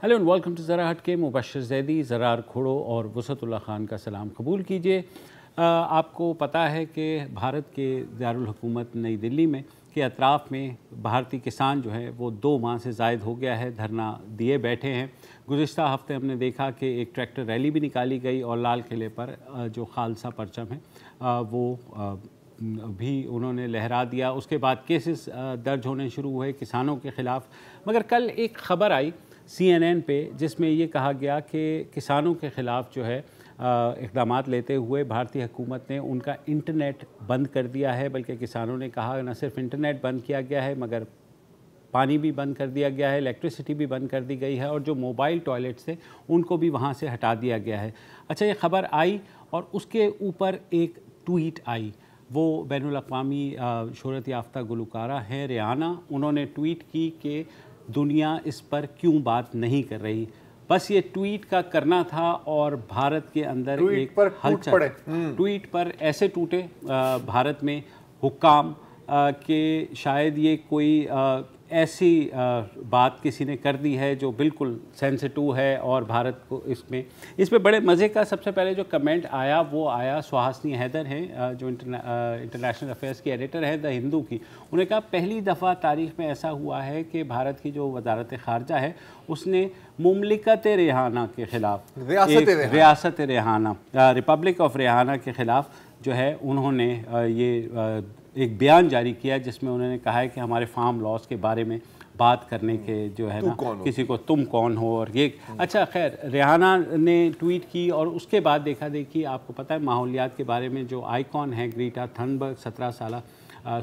Hello and welcome to ज़रा हट के। मुबशर ज़ैदी, ज़रार खोड़ो और वसअतुल्लाह खान का सलाम कबूल कीजिए। आपको पता है कि भारत के दारुल हुकूमत नई दिल्ली में के अतराफ़ में भारतीय किसान जो है वो 2 माह से ज़ायद हो गया है धरना दिए बैठे हैं। गुज़िश्ता हफ्ते हमने देखा कि एक ट्रैक्टर रैली भी निकाली गई और लाल किले पर जो खालसा परचम है वो भी उन्होंने लहरा दिया। उसके बाद केसेस दर्ज होने शुरू हुए किसानों के ख़िलाफ़। मगर कल एक ख़बर आई CNN पे जिसमें ये कहा गया कि किसानों के ख़िलाफ़ जो है इक़दामात लेते हुए भारतीय हुकूमत ने उनका इंटरनेट बंद कर दिया है। बल्कि किसानों ने कहा न सिर्फ इंटरनेट बंद किया गया है मगर पानी भी बंद कर दिया गया है, इलेक्ट्रिसिटी भी बंद कर दी गई है और जो मोबाइल टॉयलेट्स थे उनको भी वहाँ से हटा दिया गया है। अच्छा, ये ख़बर आई और उसके ऊपर एक ट्वीट आई। वो बैनुल अक़वामी शोहरत याफ्ता गुलकारा हैं रिहाना। उन्होंने ट्वीट की कि दुनिया इस पर क्यों बात नहीं कर रही। बस ये ट्वीट का करना था और भारत के अंदर एक हलचल, ट्वीट पर ऐसे टूटे भारत में हुक्काम कि शायद ये कोई ऐसी बात किसी ने कर दी है जो बिल्कुल सेंसिटिव है और भारत को इसमें बड़े मज़े का सबसे पहले जो कमेंट आया वो आया सुहासिनी हैदर हैं जो इंटरनेशनल अफेयर्स की एडिटर है द हिंदू की। उन्होंने कहा पहली दफ़ा तारीख़ में ऐसा हुआ है कि भारत की जो वजारत ख़ारजा है उसने मुमलिकत रेहाना के ख़िलाफ़, रियासत रेहाना, रिपब्लिक ऑफ रेहाना के ख़िलाफ़ जो है उन्होंने ये एक बयान जारी किया जिसमें उन्होंने कहा है कि हमारे फार्म लॉस के बारे में बात करने के जो है ना किसी को तुम कौन हो और ये। अच्छा, खैर रेहाना ने ट्वीट की और उसके बाद देखा देखी आपको पता है माहौलियात के बारे में जो आइकॉन है ग्रीटा थनबर्ग 17 साल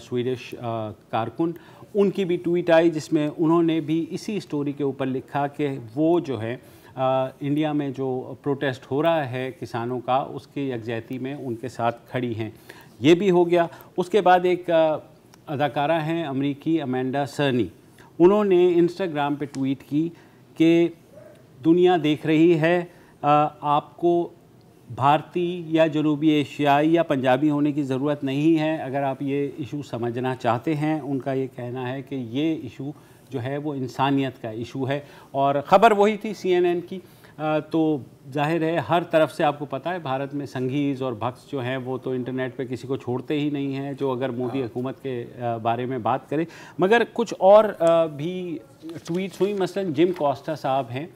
स्वीडिश कारकुन, उनकी भी ट्वीट आई जिसमें उन्होंने भी इसी स्टोरी के ऊपर लिखा कि वो जो है इंडिया में जो प्रोटेस्ट हो रहा है किसानों का उसकी यकजहती में उनके साथ खड़ी हैं। ये भी हो गया। उसके बाद एक अदाकारा हैं अमरीकी अमेंडा सर्नी, उन्होंने इंस्टाग्राम पे ट्वीट की कि दुनिया देख रही है, आपको भारतीय या जनूबी एशियाई या पंजाबी होने की ज़रूरत नहीं है अगर आप ये इशू समझना चाहते हैं। उनका ये कहना है कि ये इशू जो है वो इंसानियत का इशू है और ख़बर वही थी CNN की। तो जाहिर है हर तरफ से आपको पता है भारत में संघीज़ और भक्स जो हैं वो तो इंटरनेट पे किसी को छोड़ते ही नहीं हैं जो अगर मोदी हुकूमत के बारे में बात करे। मगर कुछ और भी ट्वीट्स हुई। मसलन जिम कॉस्टा साहब हैं,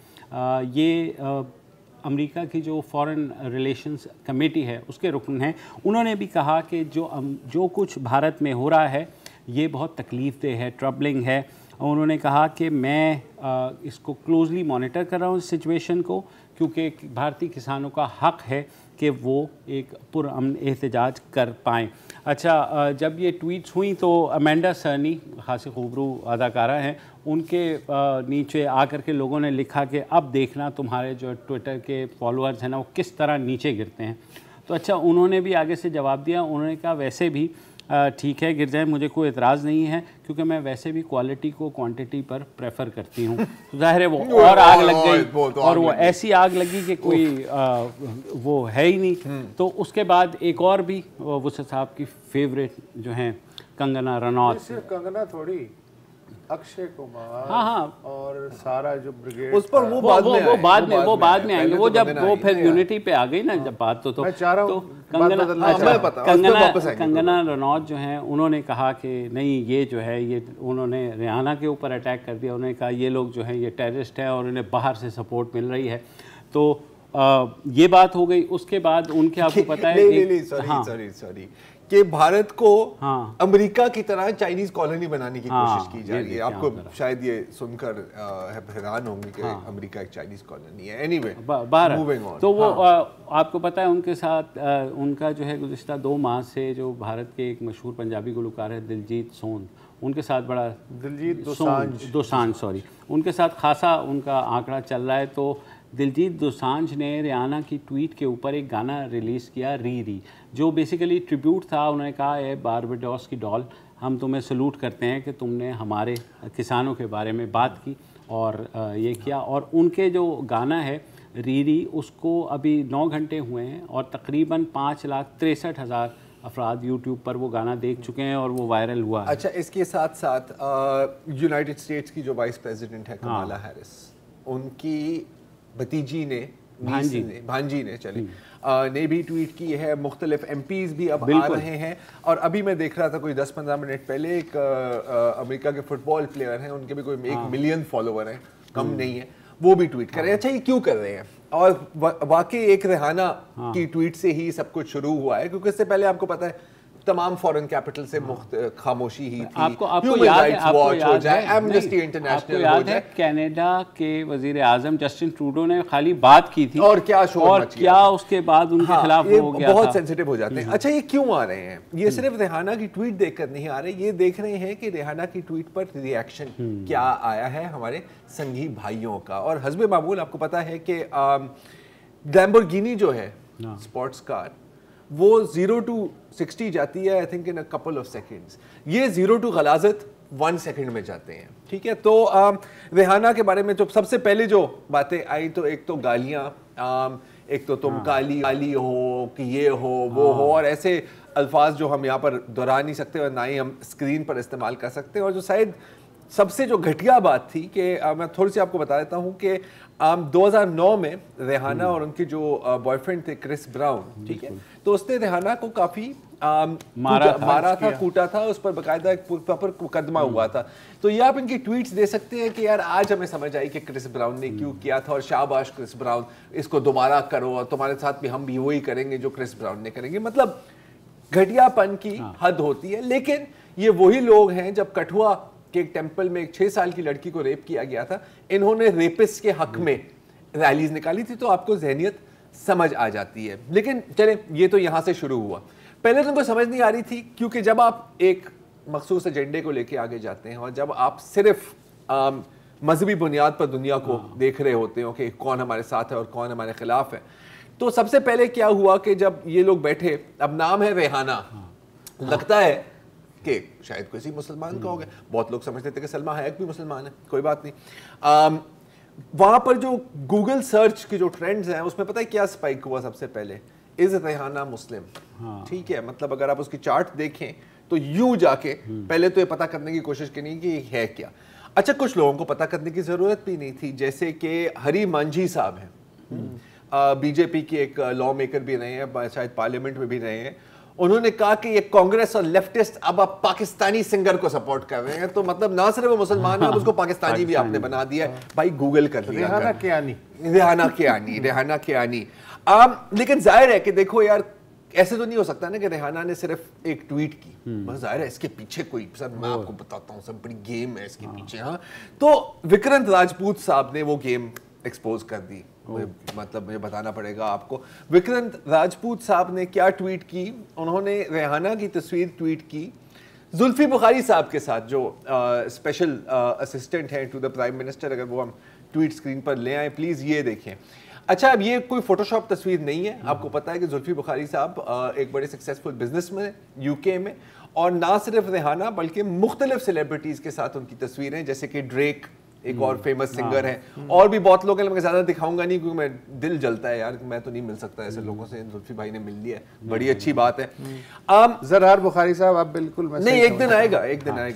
ये अमेरिका की जो फॉरेन रिलेशंस कमेटी है उसके रुकन हैं। उन्होंने भी कहा कि जो कुछ भारत में हो रहा है ये बहुत तकलीफ़ देह है, ट्रबलिंग है। उन्होंने कहा कि मैं इसको क्लोजली मॉनिटर कर रहा हूँ इस सिचुएशन को, क्योंकि भारतीय किसानों का हक़ है कि वो एक पुरअमन एहतजाज कर पाएँ। अच्छा, जब ये ट्वीट्स हुई तो अमेंडा सर्नी खासी खूबरू अदाकारा हैं, उनके नीचे आकर के लोगों ने लिखा कि अब देखना तुम्हारे जो ट्विटर के फॉलोअर्स हैं ना वो किस तरह नीचे गिरते हैं। तो अच्छा, उन्होंने भी आगे से जवाब दिया। उन्होंने कहा वैसे भी ठीक है गिर जाए, मुझे कोई एतराज़ नहीं है क्योंकि मैं वैसे भी क्वालिटी को क्वांटिटी पर प्रेफर करती हूँ। तो जाहिर है वो और आग लग गई और वो ऐसी आग लगी कि कोई वो है ही नहीं। तो उसके बाद एक और भी वुसत साहब की फेवरेट जो हैं कंगना रनौत, सिर्फ कंगना थोड़ी, अक्षय कुमार हाँ और सारा जो ब्रिगेड उस पर वो बाद में आएंगे वो जब वो फिर यूनिटी पे आ गई ना जब बात तो मैं चाह रहा हूँ कंगना रनौत जो हैं उन्होंने कहा कि नहीं ये जो है ये उन्होंने रिहाना के ऊपर अटैक कर दिया। उन्होंने कहा ये लोग जो हैं ये टेररिस्ट हैं और उन्हें बाहर से सपोर्ट मिल रही है। तो ये बात हो गई। उसके बाद उनके आपको पता है सॉरी कि भारत को अमेरिका की तरह चाइनीज कॉलोनी बनाने की कोशिश की जा रही है। आपको शायद ये सुनकर हैरान होंगे कि अमेरिका एक चाइनीज कॉलोनी है। Anyway, moving on. तो वो आपको पता है उनके साथ उनका जो है गुज़िश्ता 2 माह से जो भारत के एक मशहूर पंजाबी गुलकार है दिलजीत सोंध, उनके साथ बड़ा दोसांझ सॉरी उनके साथ खासा उनका आंकड़ा चल रहा है। तो दिलजीत दोसांझ ने रिहाना की ट्वीट के ऊपर एक गाना रिलीज़ किया री जो बेसिकली ट्रिब्यूट था। उन्होंने कहा है बारबाडोस की डॉल, हम तुम्हें सलूट करते हैं कि तुमने हमारे किसानों के बारे में बात की और ये किया। और उनके जो गाना है री उसको अभी 9 घंटे हुए हैं और तकरीबन 5,63,000 अफराद यूट्यूब पर वो गाना देख चुके हैं और वो वायरल हुआ है। अच्छा, इसके साथ साथ यूनाइटेड स्टेट्स की जो वाइस प्रेसिडेंट है कमाला हैरिस, उनकी भतीजी ने भांजी ने ने भी ट्वीट की है। मुख्तलिफ MPs भी अब आ रहे हैं। और अभी मैं देख रहा था कोई 10-15 मिनट पहले एक अमेरिका के फुटबॉल प्लेयर हैं, उनके भी कोई 1 मिलियन फॉलोवर हैं, कम नहीं है, वो भी ट्वीट कर रहे हैं। अच्छा, ये क्यों कर रहे हैं? और वाकई एक रेहाना की ट्वीट से ही सब कुछ शुरू हुआ है, क्योंकि इससे पहले आपको पता है तमाम फॉरेन कैपिटल से खामोशी ही थी। आपको याद है कनाडा के वजीर आजम जस्टिन ट्रूडो ने खाली बात की थी और क्या शोर मच गया, उसके बाद उनके खिलाफ हो गया, बहुत सेंसिटिव हो जाते हैं। अच्छा, ये क्यों आ रहे हैं? ये सिर्फ रेहाना की ट्वीट देखकर नहीं आ रहे, ये देख रहे हैं कि रेहाना की ट्वीट पर रिएक्शन क्या आया है हमारे संघी भाइयों का। और हस्बे मामूल आपको पता है कि लैम्बोर्गिनी जो है स्पोर्ट्स कार, वो 0 to 60 जाती है I think in a couple of seconds. ये 0 to गलाजत 1 सेकेंड में जाते हैं, ठीक है। तो रेहाना के बारे में जो सबसे पहले जो बातें आई, तो एक तो गालियाँ, एक तो तुम काली हो कि ये हो वो हो, और ऐसे अल्फाज जो हम यहाँ पर दोहरा नहीं सकते और ना ही हम स्क्रीन पर इस्तेमाल कर सकते। और जो शायद सबसे जो घटिया बात थी कि मैं थोड़ी सी आपको बता देता हूँ कि 2009 में रेहाना और उनके जो बॉयफ्रेंड थे क्रिस ब्राउन, ठीक है, तो उसने रेहाना को काफी मारा था, कूटा था, उस पर बाकायदा एक प्रॉपर मुकदमा हुआ था। तो ये आप इनकी ट्वीट्स दे सकते हैं कि यार आज हमें समझ आई कि क्रिस ब्राउन ने क्यों किया था, और शाबाश क्रिस ब्राउन, इसको दोबारा करो और तुम्हारे साथ भी हम भी वही करेंगे जो क्रिस ब्राउन ने करेंगे। मतलब घटियापन की हद होती है। लेकिन ये वही लोग हैं, जब कठुआ के एक टेंपल में एक 6 साल की लड़की को रेप किया गया था, इन्होंने रेपिस्ट के हक में रैलीज निकाली थी, तो आपको जहनियत समझ आ जाती है। लेकिन चले, ये तो यहां से शुरू हुआ। पहले तो उनको समझ नहीं आ रही थी, क्योंकि जब आप एक मखसूस एजेंडे को लेके आगे जाते हैं और जब आप सिर्फ मजहबी बुनियाद पर दुनिया को देख रहे होते हो कि कौन हमारे साथ है और कौन हमारे खिलाफ है, तो सबसे पहले क्या हुआ कि जब ये लोग बैठे, अब नाम है रेहाना, लगता है कि शायद किसी मुसलमान का हो गया, बहुत लोग समझते थे कि सलमा हैक भी मुसलमान है, कोई बात नहीं। वहां पर जो गूगल सर्च के जो ट्रेंड्स हैं, उसमें पता है क्या स्पाइक हुआ? सबसे पहले इज रेहाना मुस्लिम, ठीक है। मतलब अगर आप उसकी चार्ट देखें तो यूं जाके पहले तो ये पता करने की कोशिश करनी कि ये है क्या। अच्छा, कुछ लोगों को पता करने की जरूरत भी नहीं थी, जैसे कि हरी मांझी साहब हैं, बीजेपी के एक लॉ मेकर भी रहे हैं, शायद पार्लियामेंट में भी रहे हैं। उन्होंने कहा कि ये कांग्रेस और लेफ्टिस्ट अब आप पाकिस्तानी सिंगर को सपोर्ट कर रहे हैं, तो मतलब ना सिर्फ वो मुसलमान है, अब उसको पाकिस्तानी भी आपने बना दिया है। भाई गूगल कर लिया, रेहाना के आनी। लेकिन जाहिर है कि देखो यार, ऐसे तो नहीं हो सकता ना कि रेहाना ने सिर्फ एक ट्वीट की, बस जाहिर है इसके पीछे कोई, सर मैं आपको बताता हूँ, सब बड़ी गेम है इसके पीछे। हाँ, तो विक्रांत राजपूत साहब ने वो गेम एक्सपोज कर दी। मतलब मुझे बताना पड़ेगा आपको, विक्रांत राजपूत साहब ने क्या ट्वीट की? उन्होंने रेहाना की तस्वीर ट्वीट की जुल्फी बुखारी साहब के साथ, जो स्पेशल असिस्टेंट हैं टू द प्राइम मिनिस्टर। अगर वो हम ट्वीट स्क्रीन पर ले आए प्लीज, ये देखें। अच्छा, अब ये कोई फोटोशॉप तस्वीर नहीं है। आपको पता है कि जुल्फी बुखारी साहब एक बड़े सक्सेसफुल बिजनेसमैन है यूके में, और ना सिर्फ रेहाना बल्कि मुख्तलिफ सेलिब्रिटीज के साथ उनकी तस्वीरें, जैसे कि ड्रेक एक और फेमस सिंगर है, और भी बहुत लोग हैं। मैं ज्यादा दिखाऊंगा नहीं क्योंकि मैं दिल जलता है यार, मैं तो नहीं मिल सकता ऐसे लोगों से। जुल्फी भाई ने मिल लिया, बड़ी अच्छी बात है। ज़रार बुखारी साहब, आप बिल्कुल नहीं, एक दिन आएगा,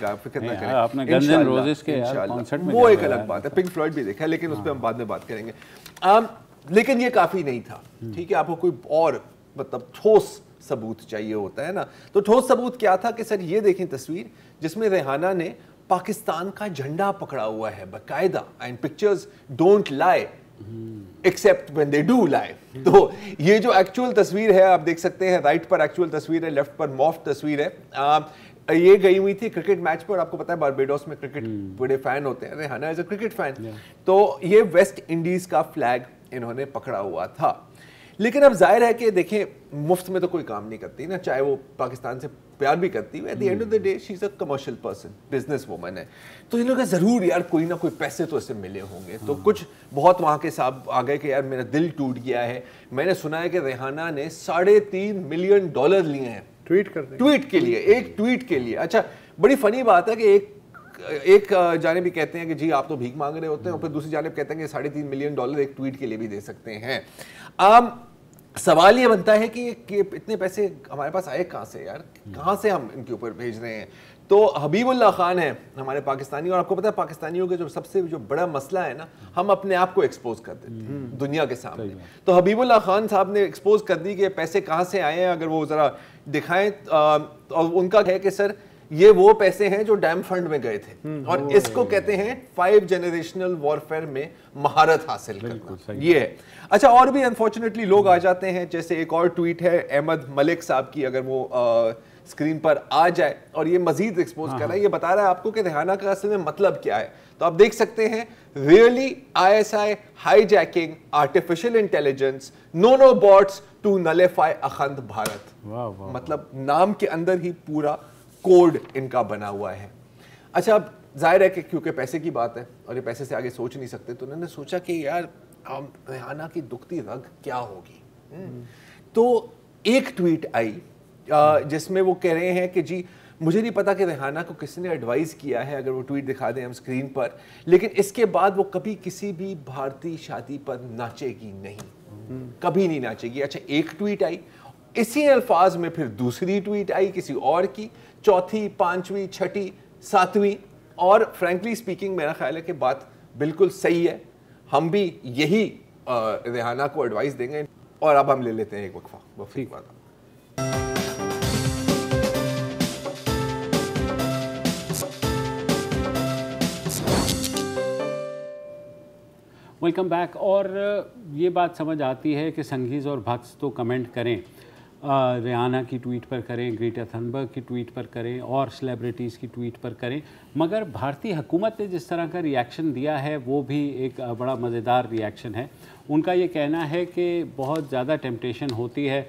आप फिक्र ना करें। आपने गन्स एंड रोजेस के कॉन्सर्ट में, वो एक अलग बात है। पिंक फ्लॉयड भी देखा है, लेकिन उस पर हम बाद में बात करेंगे। लेकिन ये काफी नहीं था, ठीक है। आपको कोई और मतलब ठोस सबूत चाहिए होता है ना, तो ठोस सबूत क्या था कि सर ये देखें तस्वीर, जिसमें रेहाना ने पाकिस्तान का झंडा पकड़ा हुआ है बाकायदा, and pictures don't lie except when they do lie. तो ये जो एक्चुअल तस्वीर है आप देख सकते हैं, राइट पर एक्चुअल तस्वीर है, लेफ्ट पर मॉफ्ट तस्वीर है। ये गई हुई थी क्रिकेट मैच पर। आपको पता है बारबाडोस में क्रिकेट बड़े फैन होते हैं, Rehana is a cricket fan, तो ये वेस्ट इंडीज का फ्लैग इन्होंने पकड़ा हुआ था। लेकिन अब जाहिर है कि देखें, मुफ्त में तो कोई काम नहीं करती ना, चाहे वो पाकिस्तान से प्यार भी करती है, at the end of the day she is a commercial person, business woman है। तो इन लोगों का जरूर यार कोई ना कोई पैसे तो इससे मिले होंगे। तो कुछ बहुत वहां के साहब आ गए कि यार मेरा दिल टूट गया है। मैंने सुना है कि रेहाना ने $3.5 मिलियन लिए हैं ट्वीट के लिए, एक ट्वीट के लिए। अच्छा, बड़ी फनी बात है कि एक जानिब भी कहते हैं कि जी आप तो भीख मांग रहे होते हैं, और फिर दूसरी जानिब कहते हैं कि $3.5 मिलियन एक ट्वीट के लिए भी दे सकते हैं। सवाल ये बनता है कि इतने पैसे हमारे पास आए कहाँ से यार, कहाँ से हम इनके ऊपर भेज रहे हैं? तो हबीबुल्लाह खान है हमारे पाकिस्तानी, और आपको पता है पाकिस्तानियों के जो सबसे जो बड़ा मसला है ना, हम अपने आप को एक्सपोज कर देते हैं दुनिया के सामने। तो हबीबुल्लाह खान साहब ने एक्सपोज कर दी कि पैसे कहाँ से आए हैं, अगर वो ज़रा दिखाएं। और उनका है कि सर ये वो पैसे हैं जो डैम फंड में गए थे, और इसको कहते हैं 5 जनरेशनल वॉरफेयर में महारत हासिल करना, ये है। अच्छा, और भी अनफॉर्चुनेटली लोग आ जाते हैं, जैसे एक और ट्वीट है अहमद मलिक साहब की, अगर वो स्क्रीन पर आ जाए, और ये मजीद एक्सपोज कर रहा है, ये बता रहा है आपको कि रिहाना का असल में मतलब क्या है। तो आप देख सकते हैं, really ISI hijacking artificial intelligence, no bots to nullify Akhand Bharat. मतलब नाम के अंदर ही पूरा कोड इनका बना हुआ है। अच्छा, अब जाहिर है कि क्योंकि पैसे की बात है और ये पैसे से आगे सोच नहीं सकते, तो उन्होंने सोचा कि यार रिहाना की दुखती रग क्या होगी। तो एक ट्वीट आई जिसमें वो कह रहे हैं कि जी मुझे नहीं पता कि रिहाना को किसने एडवाइस किया है, अगर वो ट्वीट दिखा दें हम स्क्रीन पर, लेकिन इसके बाद वो कभी किसी भी भारतीय शादी पर नाचेगी नहीं, कभी नहीं नाचेगी। अच्छा, एक ट्वीट आई, इसी अल्फाज में फिर दूसरी ट्वीट आई किसी और की, चौथी, पांचवी, छठी, सातवीं, और फ्रैंकली स्पीकिंग मेरा ख्याल है कि बात बिल्कुल सही है। हम भी यही रिहाना को एडवाइस देंगे। और अब हम ले लेते हैं एक वक्फा के बाद। Welcome back. और ये बात समझ आती है कि संगीज़ और भक्स तो कमेंट करें, रिहाना की ट्वीट पर करें, ग्रेटा थनबर्ग की ट्वीट पर करें, और सेलिब्रिटीज़ की ट्वीट पर करें, मगर भारतीय हुकूमत ने जिस तरह का रिएक्शन दिया है वो भी एक बड़ा मज़ेदार रिएक्शन है। उनका ये कहना है कि बहुत ज़्यादा टेम्पटेशन होती है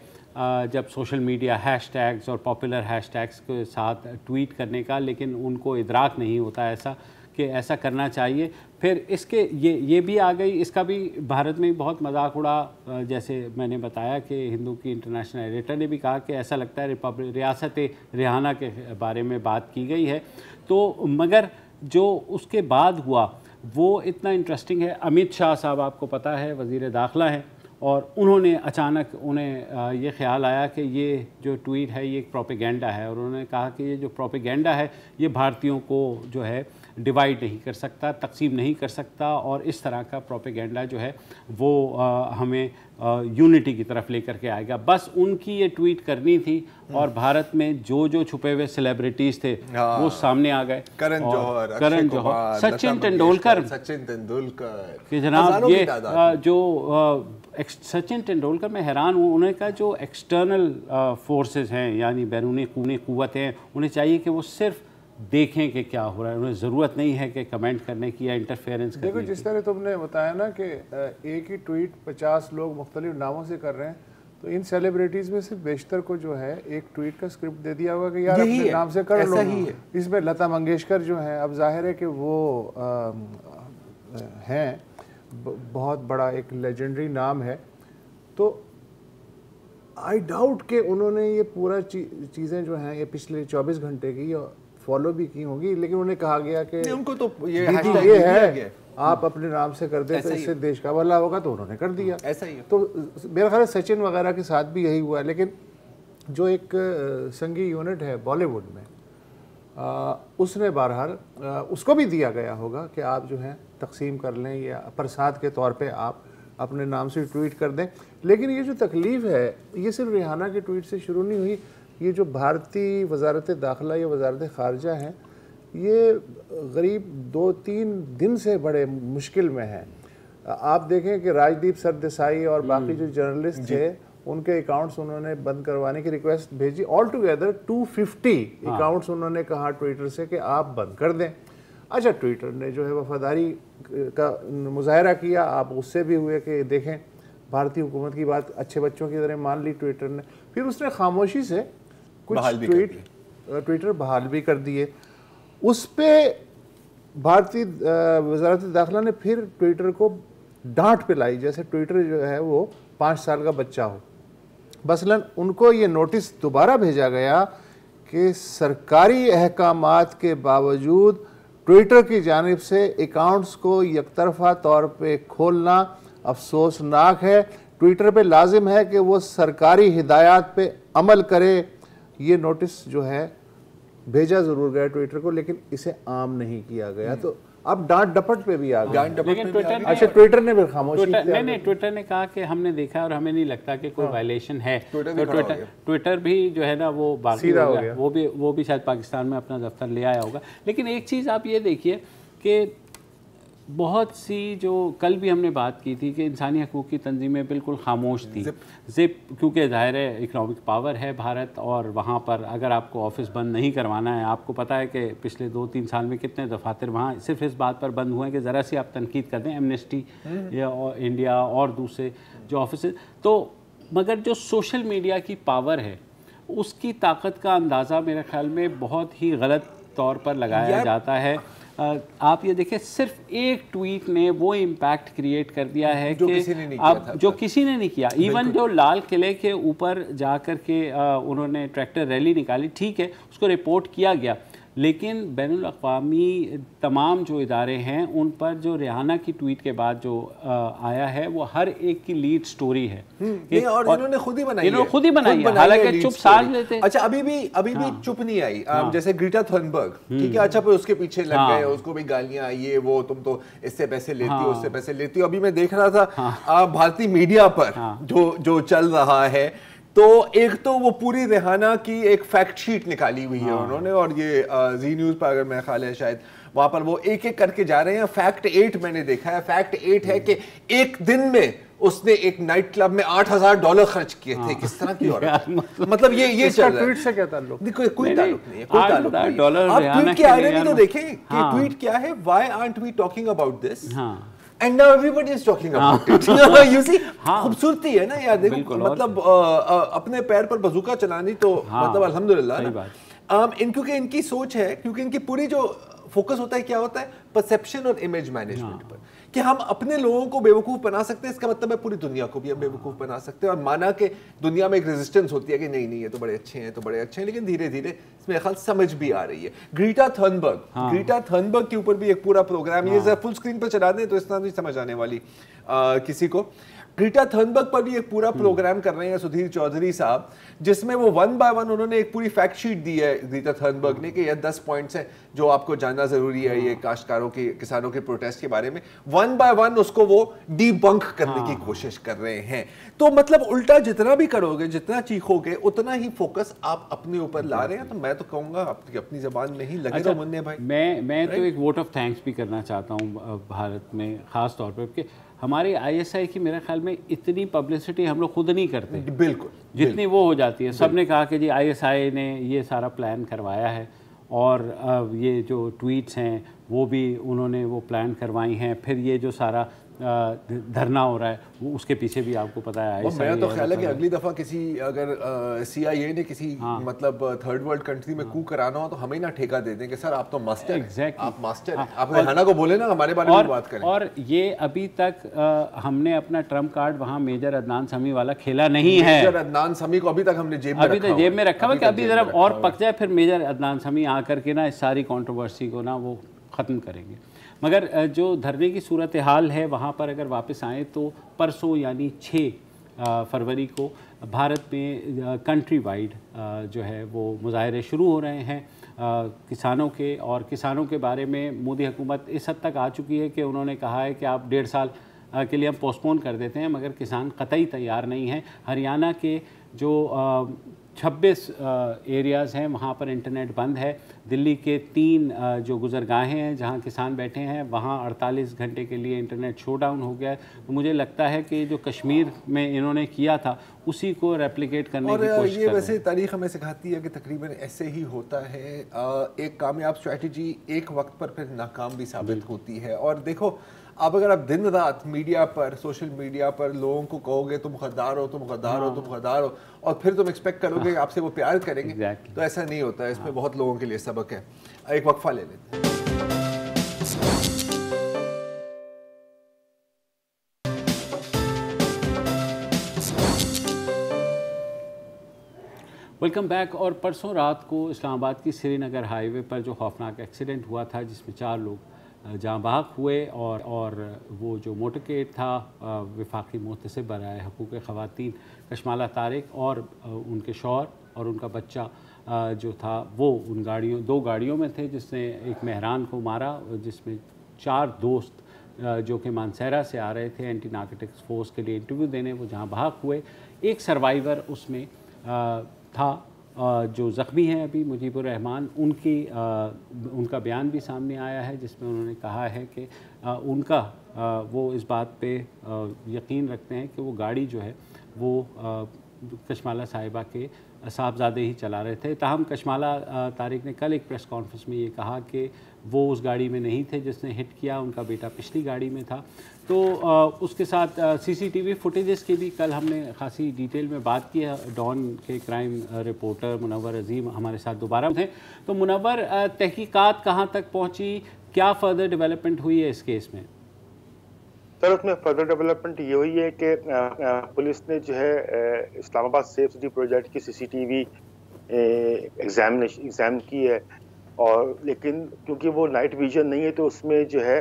जब सोशल मीडिया हैशटैग्स और पॉपुलर हैशटैग्स के साथ ट्वीट करने का, लेकिन उनको इदराक नहीं होता ऐसा कि ऐसा करना चाहिए। फिर इसके ये भी आ गई, इसका भी भारत में बहुत मजाक उड़ा। जैसे मैंने बताया कि हिंदू की इंटरनेशनल एडिटर ने भी कहा कि ऐसा लगता है रियासत रिहाना के बारे में बात की गई है। तो मगर जो उसके बाद हुआ वो इतना इंटरेस्टिंग है। अमित शाह साहब आपको पता है वज़ीर दाखिला हैं, और उन्होंने अचानक उन्हें ये ख्याल आया कि ये जो ट्वीट है ये एक प्रोपेगेंडा है, और उन्होंने कहा कि ये जो प्रोपेगेंडा है ये भारतीयों को जो है डिवाइड नहीं कर सकता, तकसीम नहीं कर सकता, और इस तरह का प्रोपेगेंडा जो है वो हमें यूनिटी की तरफ लेकर के आएगा। बस उनकी ये ट्वीट करनी थी, और भारत में जो छुपे हुए सेलिब्रिटीज़ थे वो सामने आ गए। करण जौहर, सचिन तेंदुलकर कि जनाब ये जो सचिन तेंदुलकर, मैं हैरान हूँ, उन्होंने कहा जो एक्सटर्नल फोर्सेस हैं यानी बैरूनी क़ुव्वतें हैं, उन्हें चाहिए कि वो सिर्फ देखें कि क्या हो रहा है, उन्हें ज़रूरत नहीं है कि कमेंट करने की या इंटरफेरेंस करने की। देखो, जिस तरह तुमने बताया ना कि एक ही ट्वीट 50 लोग मुख्तलिफ नामों से कर रहे हैं, तो इन सेलिब्रिटीज़ में से बेशतर को जो है एक ट्वीट का स्क्रिप्ट दे दिया होगा कि यार अपने नाम से कर लो। इसमें लता मंगेशकर जो है, अब जाहिर है कि वो हैं, बहुत बड़ा एक लेजेंडरी नाम है, तो आई डाउट कि उन्होंने ये पूरा चीज़ें जो हैं ये पिछले 24 घंटे की फॉलो भी की होगी, लेकिन उन्हें कहा गया कि उनको तो ये है आप अपने नाम से कर दे तो इससे देश का भला होगा, तो उन्होंने कर दिया। ऐसा ही है। तो मेरा ख्याल है सचिन वगैरह के साथ भी यही हुआ है। लेकिन जो एक संगीत यूनिट है बॉलीवुड में, उसने बहरहाल उसको भी दिया गया होगा कि आप जो है तकसीम कर लें या प्रसाद के तौर पे आप अपने नाम से ट्वीट कर दें। लेकिन ये जो तकलीफ़ है ये सिर्फ रिहाना के ट्वीट से शुरू नहीं हुई। ये जो भारतीय वजारत दाखिला या वजारत ख़ारजा हैं, ये करीब 2-3 दिन से बड़े मुश्किल में हैं। आप देखें कि राजदीप सरदेसाई और बाकी जो जर्नलिस्ट थे उनके अकाउंट्स उन्होंने बंद करवाने की रिक्वेस्ट भेजी। ऑल टुगेदर 250 अकाउंट्स उन्होंने कहा ट्विटर से कि आप बंद कर दें। अच्छा, ट्विटर ने जो है वफादारी का मुजाहरा किया, आप उससे भी हुए कि देखें भारतीय हुकूमत की बात अच्छे बच्चों की तरह मान ली ट्विटर ने। फिर उसने खामोशी से कुछ ट्विटर बहाल भी कर दिए। उस पर भारतीय वजारत दाखिला ने फिर ट्विटर को डांट पिलाई, जैसे ट्विटर जो है वो 5 साल का बच्चा हो। मसलन उनको ये नोटिस दोबारा भेजा गया कि सरकारी अहकामात के बावजूद ट्विटर की जानिब से अकाउंट्स को यकतरफा तौर पे खोलना अफसोसनाक है। ट्विटर पे लाजिम है कि वो सरकारी हिदायत पे अमल करे। ये नोटिस जो है भेजा ज़रूर गया ट्विटर को, लेकिन इसे आम नहीं किया गया। तो अब डांट डपट पे भी आ गया। लेकिन ट्विटर ने भी खामोशी नहीं, ट्विटर ने कहा कि हमने देखा और हमें नहीं लगता कि कोई वायलेशन है। तो ट्विटर भी जो है ना वो बाकी हो गया। वो भी शायद पाकिस्तान में अपना दफ्तर ले आया होगा। लेकिन एक चीज़ आप ये देखिए कि बहुत सी जो कल भी हमने बात की थी कि इंसानी हकूक़ की तंजीमें बिल्कुल खामोश थी। ज़िप क्योंकि ज़ाहिर है इकनॉमिक पावर है भारत, और वहाँ पर अगर आपको ऑफिस बंद नहीं करवाना है, आपको पता है कि पिछले 2-3 साल में कितने दफातर वहाँ सिर्फ इस बात पर बंद हुए हैं कि ज़रा सी आप तनकीद कर दें, एमनेस्टी या इंडिया और दूसरे जो ऑफिस, तो मगर जो सोशल मीडिया की पावर है उसकी ताकत का अंदाज़ा मेरे ख्याल में बहुत ही गलत तौर पर लगाया जाता है। आप ये देखिए, सिर्फ एक ट्वीट ने वो इम्पैक्ट क्रिएट कर दिया है जो कि किसी ने नहीं किया, जो किसी ने नहीं किया। इवन जो लाल किले के ऊपर जा कर के उन्होंने ट्रैक्टर रैली निकाली, ठीक है, उसको रिपोर्ट किया गया, लेकिन बैनुल अक़वामी तमाम जो इदारे हैं उन पर जो रिहाना की ट्वीट के बाद जो आया है वो हर एक की लीड स्टोरी है। और इन्होंने खुद ही बनाई है, हालांकि चुप साध लेते। अच्छा, अभी भी चुप नहीं आई। जैसे ग्रीटा थनबर्ग, ठीक है, अच्छा, पर उसके पीछे लग गए, उसको भी गालियां, ये वो, तुम तो इससे पैसे लेती हो, उससे पैसे लेती हो। अभी मैं देख रहा था भारतीय मीडिया पर जो चल रहा है, तो एक तो वो पूरी रिहाना की एक फैक्ट शीट निकाली हुई है उन्होंने, और ये जी न्यूज़ पर अगर मेरा ख्याल है शायद वहां पर वो एक एक करके जा रहे हैं। फैक्ट 8 मैंने देखा है, फैक्ट 8 है कि एक दिन में उसने एक नाइट क्लब में $8,000 खर्च किए थे। किस तरह की औरत, मतलब ये चल रहा है। ट्वीट से क्या ताल्लुक? कोई ताल्लुक नहीं है, कोई ताल्लुक नहीं है। आप ट्वीट की आयरनी तो देखें कि ट्वीट क्या है, why aren't we talking about this, and now everybody is talking about it. You see, खूबसूरती है ना यार, देखो, मतलब अपने पैर पर बजूका चलानी तो मतलब अल्हम्दुलिल्लाह ना। क्योंकि इनकी सोच है, क्योंकि इनकी पूरी जो फोकस होता है, क्या होता है, परसेप्शन और इमेज मैनेजमेंट पर, कि हम अपने लोगों को बेवकूफ़ बना सकते हैं। इसका मतलब है पूरी दुनिया को भी हम बेवकूफ़ बना सकते हैं। और माना कि दुनिया में एक रेजिस्टेंस होती है कि नहीं ये तो बड़े अच्छे हैं, तो बड़े अच्छे हैं, लेकिन धीरे धीरे इसमें ख्याल समझ भी आ रही है। ग्रीटा थनबर्ग के ऊपर भी एक पूरा प्रोग्राम, ये जरा फुल स्क्रीन पर चला दें तो इस तरह नहीं समझ आने वाली किसी को। ग्रीटा थनबर्ग पर भी एक पूरा प्रोग्राम कर रहे हैं सुधीर चौधरी साहब, जिसमें वो 1 बाय 1 उन्होंने एक पूरी फैक्ट शीट दी है ग्रीटा थनबर्ग ने, कि ये 10 पॉइंट्स हैं जो आपको जानना जरूरी है ये काश्तकारों के, किसानों के प्रोटेस्ट के बारे में। 1 बाय 1 उसको वो डीबंक करने की कोशिश कर रहे हैं। तो मतलब उल्टा जितना भी करोगे, जितना चीखोगे, उतना ही फोकस आप अपने ऊपर ला रहे हैं। तो मैं तो कहूंगा अपनी जबान में ही लगे रहो मुन्ने भाई। मैं तो एक वोट ऑफ थैंक्स भी करना चाहता हूँ भारत में, खास तौर पर कि हमारे ISI की मेरे ख्याल में इतनी पब्लिसिटी हम लोग खुद नहीं करते, बिल्कुल जितनी वो हो जाती है। सबने कहा कि जी ISI ने ये सारा प्लान करवाया है, और ये जो ट्वीट्स हैं वो भी उन्होंने वो प्लान करवाई हैं। फिर ये जो सारा धरना हो रहा है वो उसके पीछे भी आपको पता है। मेरा तो ख्याल है कि अगली दफा किसी अगर CIA ने किसी मतलब थर्ड वर्ल्ड कंट्री में कू कराना हो तो हमें ना ठेका दे दें कि सर आप तो मास्टर हैं, आप मास्टर हैं, आप रिहाना को बोले ना हमारे बारे में बात करें। और ये अभी तक हमने अपना ट्रम्प कार्ड वहाँ मेजर अदनान समी वाला खेला नहीं है। मेजर अदनान समी को अभी तक हमने जेब में रखा हुआ कि अभी जरा और पक जाए, फिर मेजर अदनान समी आकर के ना इस सारी कंट्रोवर्सी को ना वो ख़त्म करेंगे। मगर जो धरने की सूरत हाल है वहाँ पर अगर वापस आएँ तो परसों यानी 6 फरवरी को भारत में कंट्री वाइड जो है वो मुजाहरे शुरू हो रहे हैं किसानों के। और किसानों के बारे में मोदी हुकूमत इस हद तक आ चुकी है कि उन्होंने कहा है कि आप 1.5 साल के लिए हम पोस्टपोन कर देते हैं, मगर किसान कतई तैयार नहीं हैं। हरियाणा के जो 26 एरियाज़ हैं वहाँ पर इंटरनेट बंद है। दिल्ली के 3 जो गुजरगाहें हैं जहाँ किसान बैठे हैं वहाँ 48 घंटे के लिए इंटरनेट शो डाउन हो गया है। तो मुझे लगता है कि जो कश्मीर में इन्होंने किया था उसी को रेप्लिकेट करने की कोशिश ये वैसे तारीख हमें सिखाती है कि तकरीबन ऐसे ही होता है। एक कामयाब स्ट्रैटेजी एक वक्त पर फिर नाकाम भी साबित होती है। और देखो, अब अगर आप दिन रात मीडिया पर, सोशल मीडिया पर लोगों को कहोगे तुम गद्दार हो, तुम गद्दार हो, तुम गद्दार हो, और फिर तुम एक्सपेक्ट करोगे कि आपसे वो प्यार करेंगे, तो ऐसा नहीं होता है। इसमें बहुत लोगों के लिए सबक है। एक वक्फा ले लेते हैं। Welcome back. और परसों रात को इस्लामाबाद की श्रीनगर हाईवे पर जो खौफनाक एक्सीडेंट हुआ था जिसमें 4 लोग जाँ बहक हुए, और वो जो मोटरकेड था वफाकी मुहतसिब बराए हकूक़ ख़वातीन कशमाला तारिक और उनके शौहर और उनका बच्चा जो था वो उन दो गाड़ियों में थे, जिसने एक मेहरान को मारा, जिसमें 4 दोस्त जो कि मानसेरा से आ रहे थे एंटी नार्कोटिक्स फोर्स के लिए इंटरव्यू देने, वो जहां भाग हुए। एक सर्वाइवर उसमें था जो ज़ख्मी हैं अभी, मुजीबुर रहमान, उनका बयान भी सामने आया है जिसमें उन्होंने कहा है कि वो इस बात पे यकीन रखते हैं कि वो गाड़ी जो है वो कशमाला साहिबा के साहबजादे ही चला रहे थे। ताहम कशमाला तारिक ने कल एक प्रेस कॉन्फ्रेंस में ये कहा कि वो उस गाड़ी में नहीं थे जिसने हिट किया, उनका बेटा पिछली गाड़ी में था। तो उसके साथ सीसीटीवी फुटेजेस की भी कल हमने खासी डिटेल में बात की है। डॉन के क्राइम रिपोर्टर मुनव्वर अजीम हमारे साथ दोबारा थे। तो मुनव्वर, तहकीकात कहाँ तक पहुँची, क्या फर्दर डेवलपमेंट हुई है इस केस में? सर, उसमें फर्दर डेवलपमेंट ये हुई है कि पुलिस ने जो है इस्लामाबाद सेफ सिटी प्रोजेक्ट की सीसीटीवी एग्जाम की है, और लेकिन क्योंकि वो नाइट विजन नहीं है तो उसमें जो है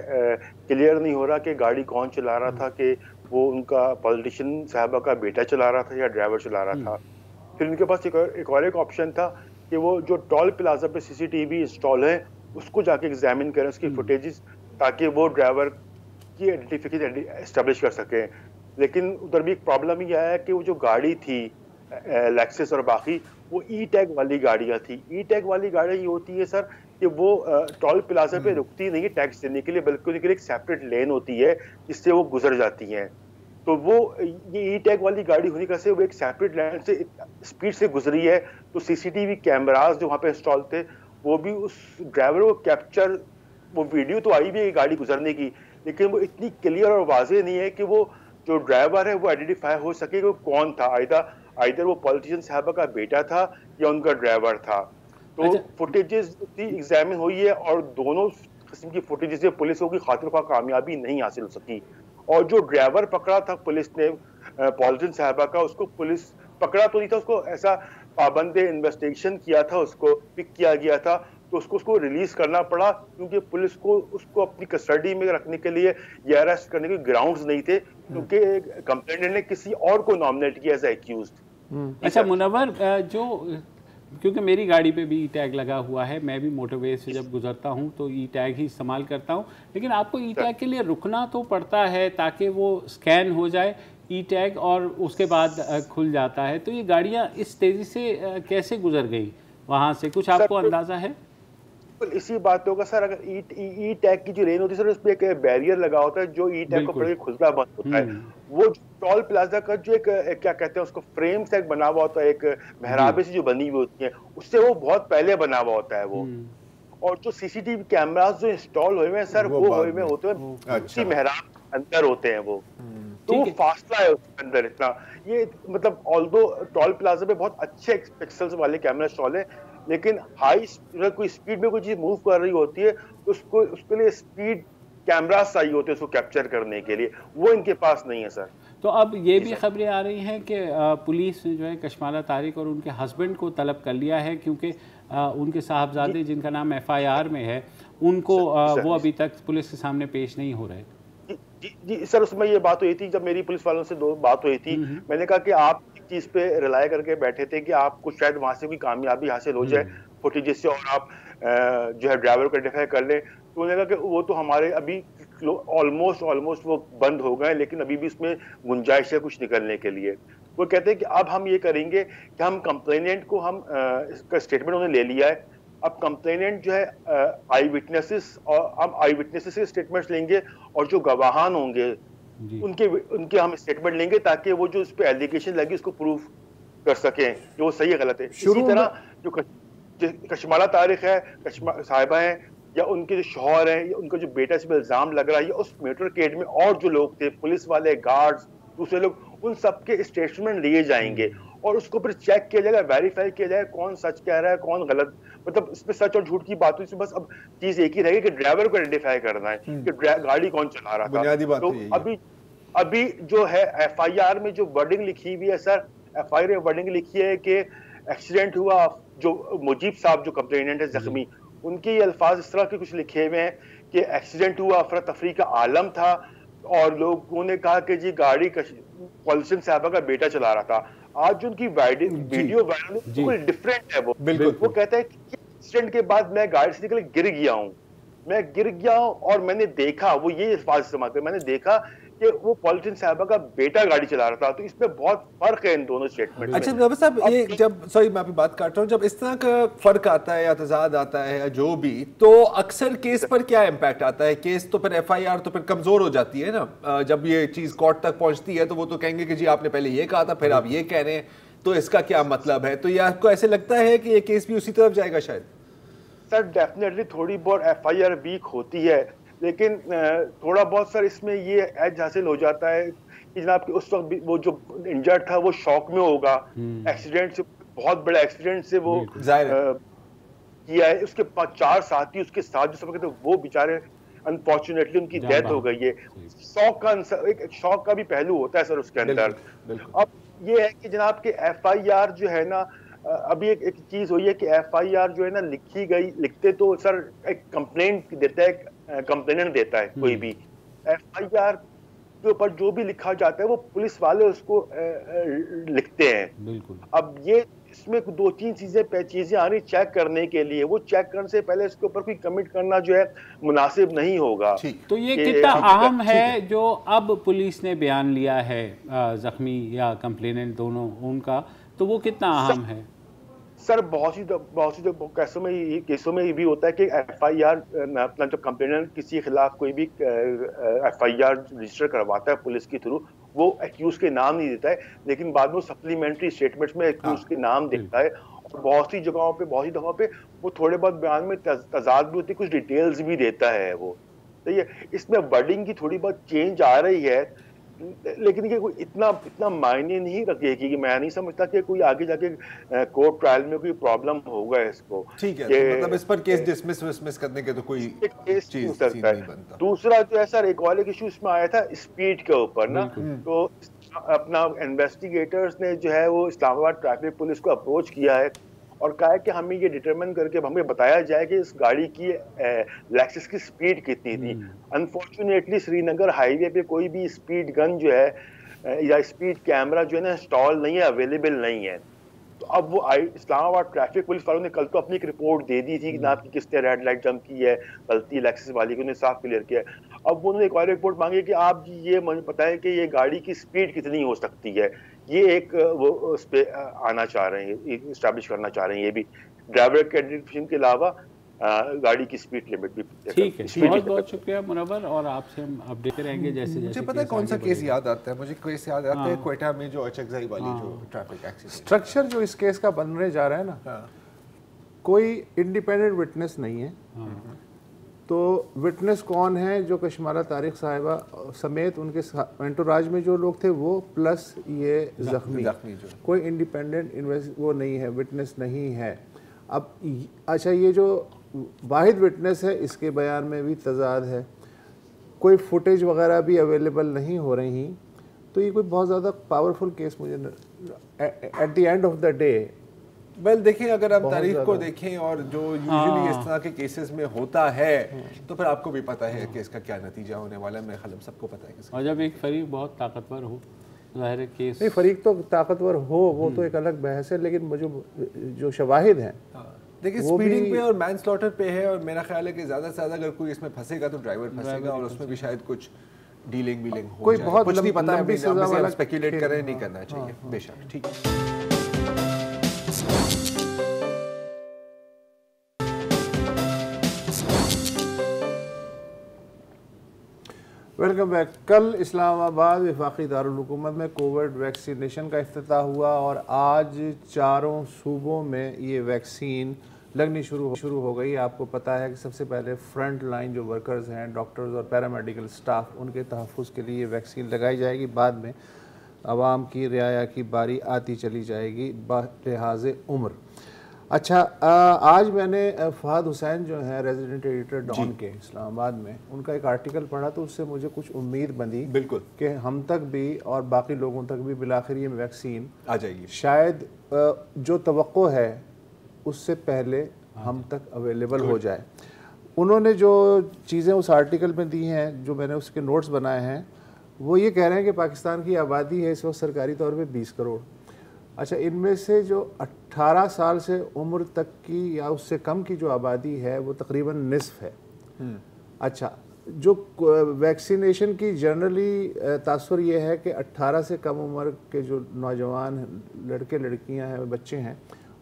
क्लियर नहीं हो रहा कि गाड़ी कौन चला रहा था, कि वो उनका पॉलिटिशियन साहबा का बेटा चला रहा था या ड्राइवर चला रहा था। फिर उनके पास एक ऑप्शन था कि वो जो टोल प्लाजा पे सीसीटीवी इंस्टॉल है उसको जाके एग्जामिन करें, उसकी फुटेजेस, ताकि वो ड्राइवर की आइडेंटिफिकेशन एस्टेब्लिश कर सकें। लेकिन उधर भी एक प्रॉब्लम ही आया कि वो जो गाड़ी थी लेक्सस और बाकी, वो ई टैग वाली गाड़ियाँ थी। ई टैग वाली गाड़ियाँ ये होती है सर कि वो टोल प्लाजा पे रुकती नहीं है टैक्स देने के लिए, बल्कि उनके लिए एक सेपरेट लेन होती है जिससे वो गुजर जाती हैं। तो वो ये ई टैग वाली गाड़ी होने का से वो एक सेपरेट लेन से स्पीड से गुजरी है। तो सीसीटीवी कैमराज जो वहाँ पे इंस्टॉल थे वो भी उस ड्राइवर को कैप्चर, वो वीडियो तो आई भी है गाड़ी गुजरने की, लेकिन वो इतनी क्लियर और वाज़ेह नहीं है कि वो जो ड्राइवर है वो आइडेंटिफाई हो सके कि वो कौन था, आइदर वो पॉलिटिशियन साहबा का बेटा था या उनका ड्राइवर था। तो फुटेजेस एग्जामिन हुई है और दोनों किस्म की फुटेजेस से पुलिस को खातिर ख्वाह कामयाबी नहीं हासिल हो सकी। और जो ड्राइवर पकड़ा था पुलिस ने पॉलिटिशियन साहबा का, उसको पुलिस पकड़ा तो नहीं था, उसको ऐसा पाबंदे इन्वेस्टिगेशन किया था, उसको पिक किया गया था, तो उसको रिलीज करना पड़ा क्योंकि पुलिस को उसको अपनी कस्टडी में रखने के लिए या अरेस्ट करने के ग्राउंड्स नहीं थे, क्योंकि कंप्लेंटेंट ने किसी और को नॉमिनेट किया एज एक्यूज्ड। अच्छा मुनव्वर, जो क्योंकि मेरी गाड़ी पे भी ई टैग लगा हुआ है, मैं भी मोटरवे से जब गुजरता हूँ तो ई टैग ही इस्तेमाल करता हूँ, लेकिन आपको ई टैग के लिए रुकना तो पड़ता है ताकि वो स्कैन हो जाए ई टैग और उसके बाद खुल जाता है। तो ये गाड़ियाँ इस तेज़ी से कैसे गुजर गई वहाँ से, कुछ आपको अंदाज़ा है? इसी बात होगा सर, अगर ई टैग की जो रेन होती है सर, उस पर एक बैरियर लगा होता है जो ई टैग को पकड़ के खुलता बंद होता है। वो टोल प्लाजा का जो एक क्या कहते हैं उसको फ्रेम से बना हुआ होता है, एक मेहराबे से जो बनी हुई होती है, उससे वो बहुत पहले बना हुआ होता है वो। और जो सीसीटीवी कैमरास जो इंस्टॉल हुए हैं सर, वो हुए में होते हैं उसी मेहराब अंदर होते हैं वो, तो वो फासला है उसके अंदर इतना। ये मतलब ऑल्दो टोल प्लाजा पे बहुत अच्छे पिक्सल्स वाले कैमरा इंस्टॉल है, लेकिन हाई कोई स्पीड में कोई चीज मूव कर रही होती है तो उसके लिए स्पीड कैमरा चाहिए होते हैं उसको कैप्चर करने के लिए, वो इनके पास नहीं है सर। तो अब ये भी खबरें आ रही हैं कि पुलिस ने जो है कशमाला तारिक और उनके हस्बैंड को तलब कर लिया है, क्योंकि उनके साहबजादे जिनका नाम FIR में है उनको वो अभी तक पुलिस के सामने पेश नहीं हो रहे। जी सर, उसमें ये बात हुई थी जब मेरी पुलिस वालों से बात हुई थी, मैंने कहा कि आप एक चीज पे रिलाय करके बैठे थे कि आपको शायद वहां से कोई कामयाबी हासिल हो जाए फुटेजेस से और आप जो है ड्राइवर को आइडेंटिफाई कर ले। तो उन्होंने कहा कि वो तो हमारे अभी ऑलमोस्ट वो बंद हो गए, लेकिन अभी भी उसमें गुंजाइश है कुछ निकलने के लिए। वो कहते हैं कि अब हम ये करेंगे कि हम कंप्लेनेंट को इसका स्टेटमेंट उन्होंने ले लिया है, अब कंप्लेनेंट जो है आई विटनेसेस और हम आई विटनेसेस के स्टेटमेंट्स लेंगे और जो गवाहान होंगे उनके हम स्टेटमेंट लेंगे ताकि वो जो उस पर एलिगेशन लगी उसको प्रूव कर सकें जो सही है गलत है। इसी तरह जो कशमाला तारिक है, साहिबा है, या उनके जो शौहर हैं, या उनका जो बेटा इस पर इल्जाम लग रहा है, या उस मोटरकेड में और जो लोग थे, पुलिस वाले, गार्ड्स, दूसरे लोग, उन सबके स्टेटमेंट लिए जाएंगे और उसको फिर चेक किया जाएगा, वेरीफाई किया जाएगा कौन सच कह रहा है कौन गलत। मतलब इसमें सच और झूठ की बात हुई, बस अब चीज एक ही रहेगी कि ड्राइवर को आइडेंटिफाई करना है कि गाड़ी कौन चला रहा था। तो अभी जो है FIR में जो वर्डिंग लिखी हुई है सर, FIR में वर्डिंग लिखी है कि एक्सीडेंट हुआ, जो मुजीब साहब जो कंप्लेनेंट है जख्मी, उनके ये अल्फाज इस तरह के कुछ लिखे हुए हैं कि एक्सीडेंट हुआ, अफरा तफरी का आलम था और लोगों ने कहा कि जी गाड़ी पॉलिटिशियन साहबा का बेटा चला रहा था। आज जो उनकी वीडियो वायरल बिल्कुल डिफरेंट है। वो कहता है कि एक्सीडेंट के बाद मैं गाड़ी से निकल गिर गया हूँ और मैंने देखा, वो ये अल्फाज इस्तेमाल करते, मैंने देखा कि वो पॉलिटिशियन साहबा का बेटा गाड़ी चला रहा था। तो इसमें बहुत फर्क है इन दोनों स्टेटमेंट। अच्छा रबा साहब, ये जब, सॉरी मैं आपकी बात काट रहा हूँ, जब इस तरह का फर्क आता है या तजाद आता है या जो भी, तो अक्सर केस पर क्या इम्पैक्ट आता है? केस तो फिर FIR तो फिर कमजोर हो जाती है ना, जब ये चीज कोर्ट तक पहुंचती है तो वो तो कहेंगे कि जी आपने पहले ये कहा था, फिर आप ये कह रहे हैं, तो इसका क्या मतलब है? तो ये आपको ऐसे लगता है कि ये केस भी उसी तरफ जाएगा शायद? सर डेफिनेटली थोड़ी बहुत FIR वीक होती है, लेकिन थोड़ा बहुत सर इसमें ये एज हासिल हो जाता है कि जनाब कि उस वक्त वो जो इंजर्ड था वो शॉक में होगा, एक्सीडेंट से, बहुत बड़ा एक्सीडेंट से वो किया है। उसके 4 साथी उसके साथ जो सब थे वो बेचारे अनफॉर्चुनेटली उनकी डेथ हो गई है। एक शॉक का भी पहलू होता है सर उसके अंदर। अब ये है कि जनाब के FIR जो है ना, अभी एक चीज हुई है कि FIR जो है ना लिखते तो सर एक कंप्लेंट देता है, कंप्लेनेंट देता है कोई भी। FIR के ऊपर जो भी लिखा जाता है वो पुलिस वाले उसको लिखते हैं। बिल्कुल। अब ये इसमें 2-3 चीजें आ रही चेक करने के लिए, वो चेक करने से पहले इसके ऊपर कोई कमिट करना जो है मुनासिब नहीं होगा। तो ये कितना अहम है जो अब पुलिस ने बयान लिया है जख्मी या कंप्लेनेंट दोनों उनका, तो वो कितना अहम है? सर बहुत सी केसों में ये भी होता है कि FIR अपना जो कंप्लेनेंट किसी के खिलाफ कोई भी FIR रजिस्टर करवाता है पुलिस के थ्रू, वो एक्यूज के नाम नहीं देता है, लेकिन बाद में सप्लीमेंट्री स्टेटमेंट्स में एक्यूज के नाम देता है। और बहुत सी दफाओं पे वो थोड़े बहुत बयान में तजाद भी होती है, कुछ डिटेल्स भी देता है वो। तो ये इसमें वर्डिंग की थोड़ी बहुत चेंज आ रही है, लेकिन ये कोई इतना मायने नहीं रखेगी कि मैं नहीं समझता कि कोई आगे जाके कोर्ट ट्रायल में कोई प्रॉब्लम होगा इसको। ठीक है, तो मतलब इस पर केस डिसमिस करने के तो कोई केस नहीं बनता। दूसरा जो है सर, एक और इशू इसमें आया था स्पीड के ऊपर ना, तो अपना इन्वेस्टिगेटर्स ने जो है वो इस्लामाबाद ट्रैफिक पुलिस को अप्रोच किया है और कहा है कि हमें ये डिटरमिन करके हमें बताया जाए कि इस गाड़ी की लेक्सस की स्पीड कितनी थी। अनफॉर्चुनेटली श्रीनगर हाईवे पे कोई भी स्पीड गन जो है या स्पीड कैमरा जो है ना इंस्टॉल नहीं है, अवेलेबल नहीं है। तो अब वो इस्लामाबाद ट्रैफिक पुलिस वालों ने कल तो अपनी एक रिपोर्ट दे दी थी कि ना किसने रेड लाइट जंप की है, गलती लेक्सस वाली को साफ क्लियर किया है। अब उन्होंने एक और रिपोर्ट मांगी कि आप ये मुझे बताएं कि ये गाड़ी की स्पीड कितनी हो सकती है। ये एक वो उस पे आना चाह रहे हैं, इस्टेब्लिश करना चाह रहे हैं, ये भी ड्राइवर के आइडेंटिफिकेशन के अलावा गाड़ी की स्पीड लिमिट भी। ठीक है, बहुत बहुत शुक्रिया मुनव्वर, और आपसे हम अपडेट रहेंगे जैसे मुझे पता है कौन सा केस याद आता है, मुझे केस याद आता है क्वेटा में जो अचकजाई वाली जो ट्रैफिक एक्सीडेंट। स्ट्रक्चर जो इस केस का बनने जा रहा है ना, कोई इंडिपेंडेंट विटनेस नहीं है। तो विटनेस कौन है? जो कशमारा तारिक साहिबा समेत उनके एंटोराज में जो लोग थे वो, प्लस ये जख्मी कोई इंडिपेंडेंट वो नहीं है, विटनेस नहीं है। अब अच्छा, ये जो वाहिद विटनेस है इसके बयान में भी तजाद है, कोई फुटेज वगैरह भी अवेलेबल नहीं हो रही, तो ये कोई बहुत ज़्यादा पावरफुल केस मुझे at the end of the day. Well देखिए, अगर आप तारीख को देखें और जो यूजुअली इस तरह के केसेस में होता है तो फिर आपको भी पता है कि इसका क्या नतीजा होने वाला है। मेरे ख्याल में सबको पता है। और जब एक फरीक बहुत ताकतवर हो, ज़ाहिर केस नहीं, फरीक तो ताकतवर हो वो तो एक अलग बहस है, लेकिन मुझे जो शवाहिद हैं देखिए स्पीडिंग पे और मैन स्लॉटर पे है, और मेरा ख्याल है कि ज़्यादा से ज़्यादा अगर कोई इसमें फंसेगा तो ड्राइवर फंसेगा, और उसमें भी शायद कुछ डीलिंग हो कोई जाए। बहुत कुछ नहीं पता लंबी सजा वाला स्पेकुलेट करें नहीं करना चाहिए। बेशक, ठीक है। Welcome back. कल इस्लामाबाद वफाकी दारुल हुकूमत में कोविड वैक्सीनेशन का इफ्तिताह हुआ और आज चारों सूबों में ये वैक्सीन लगनी शुरू हो गई। आपको पता है कि सबसे पहले फ्रंट लाइन जो वर्कर्स हैं, डॉक्टर्स और पैरामेडिकल स्टाफ, उनके तहफ़्फ़ुज़ के लिए वैक्सीन लगाई जाएगी। बाद में आवाम की रियाया की बारी आती चली जाएगी लिहाज उम्र। अच्छा, आज मैंने फहद हुसैन जो है रेजिडेंट एडिटर डॉन के इस्लामाबाद में, उनका एक आर्टिकल पढ़ा तो उससे मुझे कुछ उम्मीद बंधी बिल्कुल कि हम तक भी और बाकी लोगों तक भी बिलाखिर ये वैक्सीन आ जाएगी। शायद जो तवक्को है उससे पहले हम तक अवेलेबल हो जाए। उन्होंने जो चीज़ें उस आर्टिकल में दी हैं, जो मैंने उसके नोट्स बनाए हैं, वो ये कह रहे हैं कि पाकिस्तान की आबादी है इस वक्त सरकारी तौर पे 20 करोड़। अच्छा, इनमें से जो 18 साल से उम्र तक की या उससे कम की जो आबादी है वो तकरीबन निस्फ है। अच्छा, जो वैक्सीनेशन की जनरली तासुर ये है कि 18 से कम उम्र के जो नौजवान लड़के लड़कियां हैं, बच्चे हैं,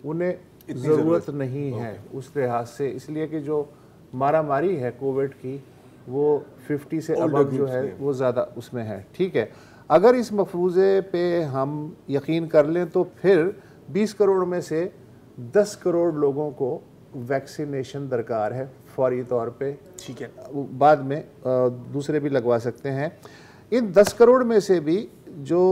उन्हें ज़रूरत नहीं है उस लिहाज से, इसलिए कि जो मारा मारी है कोविड की वो 50 से अब जो है वो ज़्यादा उसमें है। ठीक है, अगर इस मफरूज़े पे हम यकीन कर लें तो फिर 20 करोड़ में से 10 करोड़ लोगों को वैक्सीनेशन दरकार है फौरी तौर पे। ठीक है, बाद में दूसरे भी लगवा सकते हैं। इन 10 करोड़ में से भी जो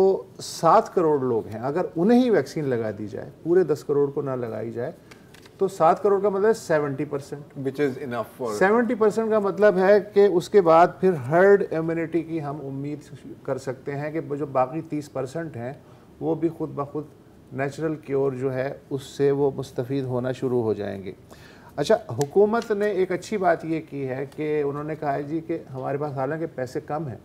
7 करोड़ लोग हैं, अगर उन्हें ही वैक्सीन लगा दी जाए, पूरे 10 करोड़ को ना लगाई जाए, तो 7 करोड़ का मतलब 70%, which is enough for 70% का मतलब है कि उसके बाद फिर हर्ड इम्यूनिटी की हम उम्मीद कर सकते हैं कि जो बाकी 30% हैं वो भी खुद ब खुद नेचुरल क्योर जो है उससे वो मुस्तफ़ीद होना शुरू हो जाएंगे। अच्छा, हुकूमत ने एक अच्छी बात ये की है कि उन्होंने कहा है जी कि हमारे पास हालांकि पैसे कम हैं,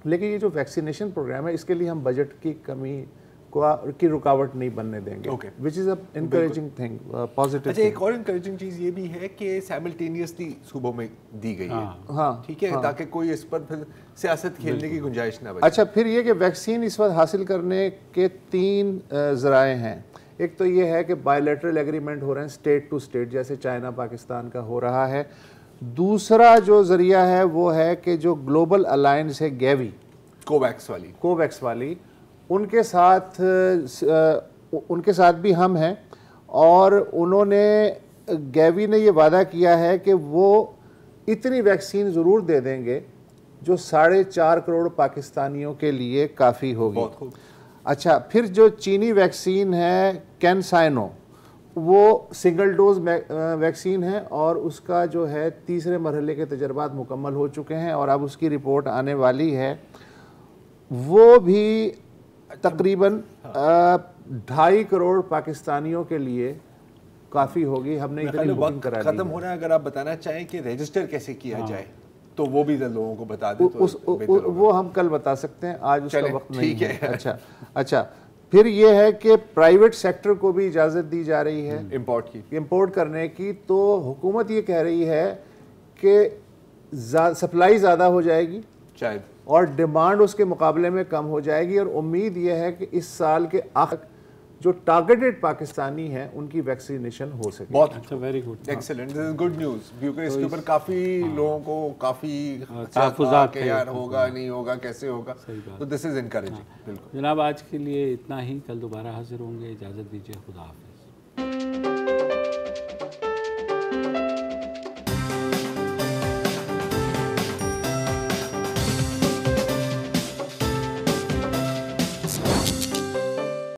लेकिन ये जो वैक्सीनेशन प्रोग्राम है इसके लिए हम बजट की कमी की रुकावट नहीं बनने देंगे, which is a encouraging thing, positive. अच्छा, एक और इनकरेजिंग चीज़ ये भी है कि साइमल्टेनियसली सूबों में दी गई है। हाँ, ठीक है, ताकि कोई इस पर फिर सियासत खेलने की गुंजाइश ना बचे। अच्छा, फिर ये कि वैक्सीन इस वक्त हासिल करने के 3 ज़राए हैं। एक तो ये है कि बायलैटरल एग्रीमेंट हो रहे हैं स्टेट टू स्टेट, जैसे चाइना पाकिस्तान का हो रहा है। दूसरा जो ज़रिया है वो है कि जो ग्लोबल अलायंस है गैवी, कोवैक्स वाली उनके साथ भी हम हैं, और उन्होंने गैवी ने ये वादा किया है कि वो इतनी वैक्सीन ज़रूर दे देंगे जो 4.5 करोड़ पाकिस्तानियों के लिए काफ़ी होगी। अच्छा, फिर जो चीनी वैक्सीन है कैनसाइनो, वो सिंगल डोज वैक्सीन है और उसका जो है 3रे मरहले के तजर्बात मुकम्मल हो चुके हैं और अब उसकी रिपोर्ट आने वाली है। वो भी तकरीबन 2.5 करोड़ पाकिस्तानियों के लिए काफ़ी होगी। हमने इतनी बुकिंग करा दी। खत्म हो रहा है, अगर आप बताना चाहें कि रजिस्टर कैसे किया जाए तो वो भी लोगों को बता दें तो वो हम कल बता सकते हैं, आज उसका वक्त नहीं है। अच्छा, फिर ये है कि प्राइवेट सेक्टर को भी इजाज़त दी जा रही है इंपोर्ट करने की। तो हुकूमत ये कह रही है कि सप्लाई ज़्यादा हो जाएगी शायद और डिमांड उसके मुकाबले में कम हो जाएगी, और उम्मीद यह है कि इस साल के आखिर जो टारगेटेड पाकिस्तानी हैं उनकी वैक्सीनेशन हो सके। बहुत अच्छा, very good, excellent, this is good news, क्योंकि इसके ऊपर काफ़ी लोगों को काफ़ी तहफ़्फ़ुज़ात के यार होगा नहीं होगा कैसे होगा, तो दिस इज इनकरेजिंग। बिल्कुल जनाब, आज के लिए इतना ही, कल दोबारा हाजिर होंगे, इजाज़त दीजिए, खुदा हाफ़िज़।